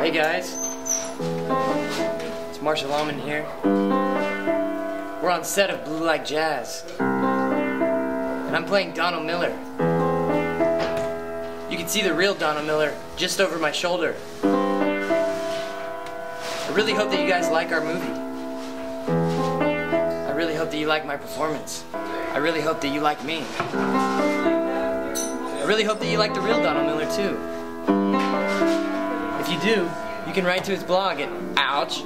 Hey guys, it's Marshall Alman here. We're on set of Blue Like Jazz, and I'm playing Donald Miller. You can see the real Donald Miller just over my shoulder. I really hope that you guys like our movie. I really hope that you like my performance. I really hope that you like me. I really hope that you like the real Donald Miller too. If you do, you can write to his blog at ouch.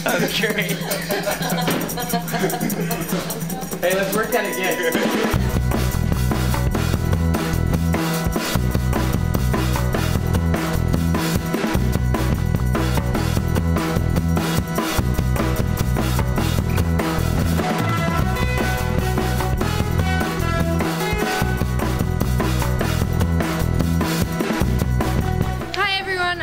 That was great. Hey, let's work that again.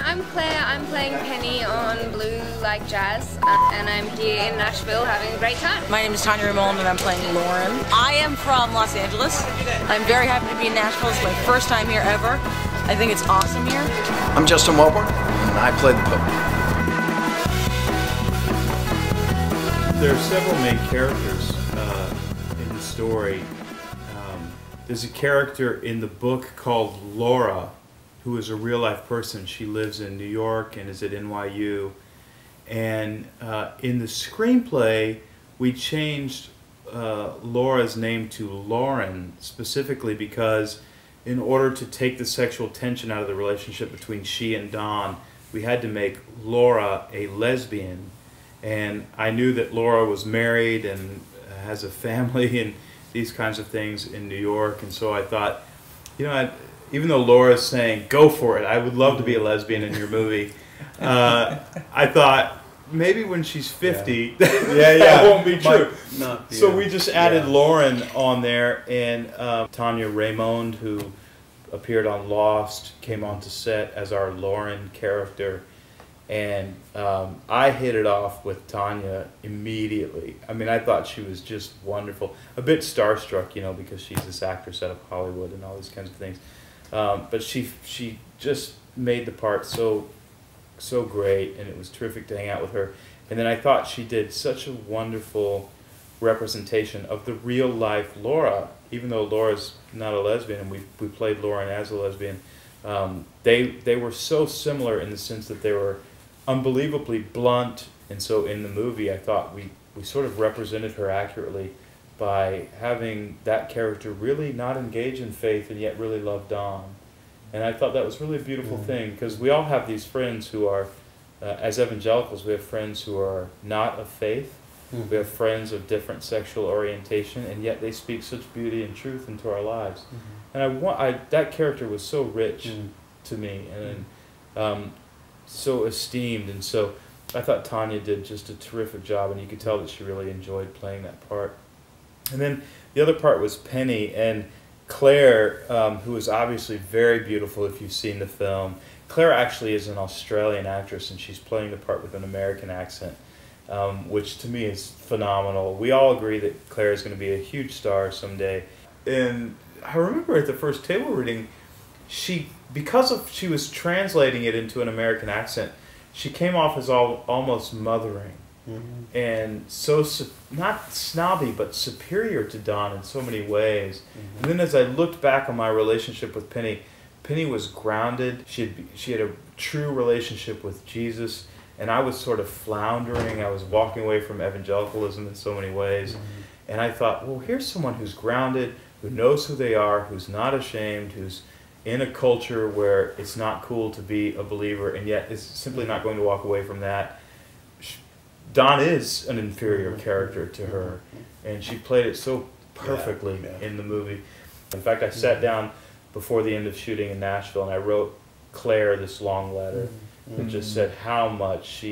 I'm Claire, I'm playing Penny on Blue Like Jazz, and I'm here in Nashville having a great time. My name is Tanya Ramon and I'm playing Lauren. I am from Los Angeles. I'm very happy to be in Nashville. It's my first time here ever. I think it's awesome here. I'm Justin Wellborn and I play the Pope. There are several main characters in the story. There's a character in the book called Laura, who is a real-life person. She lives in New York and is at NYU. And in the screenplay, we changed Laura's name to Lauren, specifically because in order to take the sexual tension out of the relationship between she and Don, we had to make Laura a lesbian. And I knew that Laura was married and has a family and these kinds of things in New York, and so I thought, you know, even though Laura's saying, go for it, I would love to be a lesbian in your movie, I thought, maybe when she's 50, that won't be true. So we just added Lauren on there, and Tanya Raymond, who appeared on Lost, came onto set as our Lauren character. And I hit it off with Tanya immediately. I mean, I thought she was just wonderful. A bit starstruck, you know, because she's this actress out of Hollywood and all these kinds of things. But she just made the part so great, and it was terrific to hang out with her. And then I thought she did such a wonderful representation of the real life Laura, even though Laura's not a lesbian, and we played Lauren as a lesbian. They were so similar in the sense that they were unbelievably blunt, and so in the movie I thought we sort of represented her accurately by having that character really not engage in faith and yet really love Don. And I thought that was really a beautiful thing, because we all have these friends who are, as evangelicals, we have friends who are not of faith, we have friends of different sexual orientation, and yet they speak such beauty and truth into our lives. And that character was so rich to me, and so esteemed, and so I thought Tanya did just a terrific job, and you could tell that she really enjoyed playing that part. And then the other part was Penny, and Claire, who is obviously very beautiful if you've seen the film. Claire actually is an Australian actress, and she's playing the part with an American accent, which to me is phenomenal. We all agree that Claire is going to be a huge star someday. And I remember at the first table reading, because she was translating it into an American accent, she came off as almost mothering. And so, not snobby, but superior to Don in so many ways. And then as I looked back on my relationship with Penny, Penny was grounded. She had a true relationship with Jesus, and I was sort of floundering. I was walking away from evangelicalism in so many ways. And I thought, well, here's someone who's grounded, who knows who they are, who's not ashamed, who's in a culture where it's not cool to be a believer, and yet is simply not going to walk away from that. Don is an inferior character to her, and she played it so perfectly in the movie. In fact, I sat down before the end of shooting in Nashville, and I wrote Claire this long letter that just said how much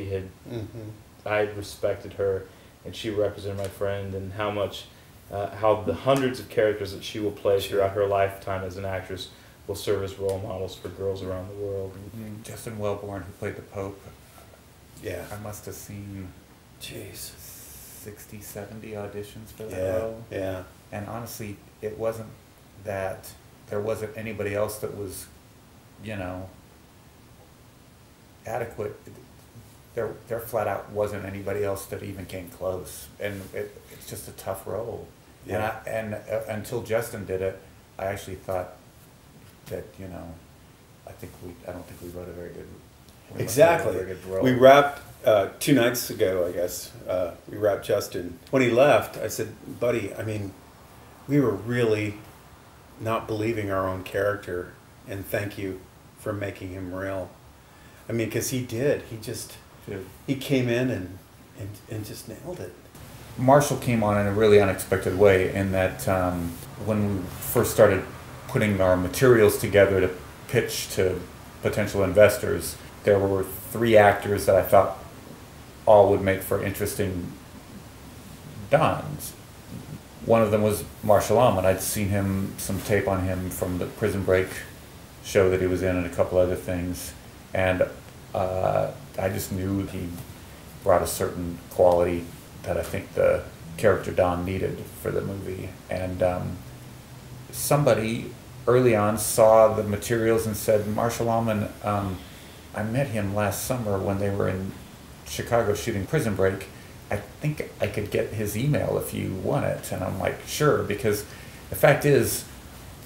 I respected her, and she represented my friend, and how much, how the hundreds of characters that she will play throughout her lifetime as an actress will serve as role models for girls around the world. Justin Wellborn, who played the Pope. Yeah. I must have seen Jeez. 60, 70 auditions for that Yeah, role. yeah. And honestly, it wasn't that there wasn't anybody else that was, you know, adequate. There flat out wasn't anybody else that even came close, and it's just a tough role. Yeah. And until Justin did it, I actually thought that, you know, I don't think we wrote a very good. Exactly. Very good role. We wrapped 2 nights ago, I guess. We wrapped Justin. When he left, I said, "Buddy, I mean, we were really not believing our own character, and thank you for making him real." I mean, because he did. He came in and just nailed it. Marshall came on in a really unexpected way in that when we first started putting our materials together to pitch to potential investors, there were 3 actors that I thought all would make for interesting Dons. One of them was Marshall Alman. I'd seen some tape on him from the Prison Break show that he was in and a couple other things, and I just knew he brought a certain quality that I think the character Don needed for the movie. And somebody early on saw the materials and said, "Marshall Alman, I met him last summer when they were in Chicago shooting Prison Break. I think I could get his email if you want it." And I'm like, "Sure," because the fact is,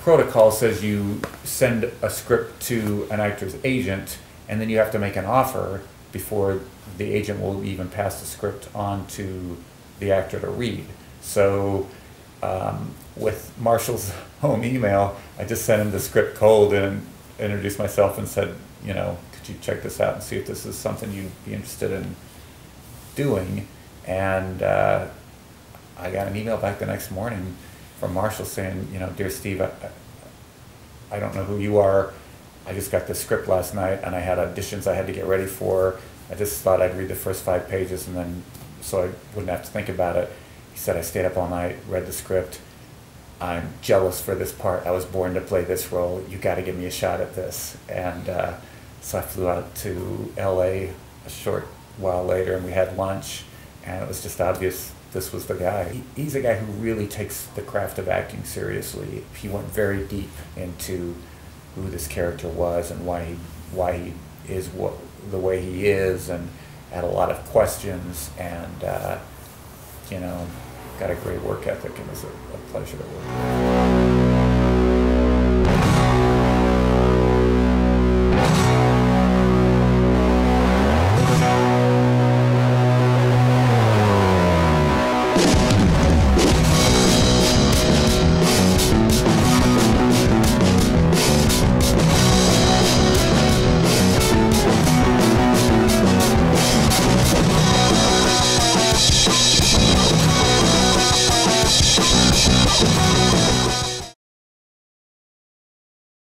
protocol says you send a script to an actor's agent, and then you have to make an offer before the agent will even pass the script on to the actor to read. So with Marshall's home email, I just sent him the script cold and introduced myself and said, you know, "Could you check this out and see if this is something you'd be interested in doing?" And I got an email back the next morning from Marshall saying, you know, "Dear Steve, I don't know who you are. I just got the script last night and I had auditions I had to get ready for. I just thought I'd read the first 5 pages and then so I wouldn't have to think about it." He said, "I stayed up all night, read the script. I'm jealous for this part. I was born to play this role. You got to give me a shot at this." And so I flew out to LA a short while later and we had lunch, and it was just obvious this was the guy. He's a guy who really takes the craft of acting seriously. He went very deep into who this character was and why he is the way he is, and had a lot of questions, and you know, got a great work ethic, and it was a pleasure to work with.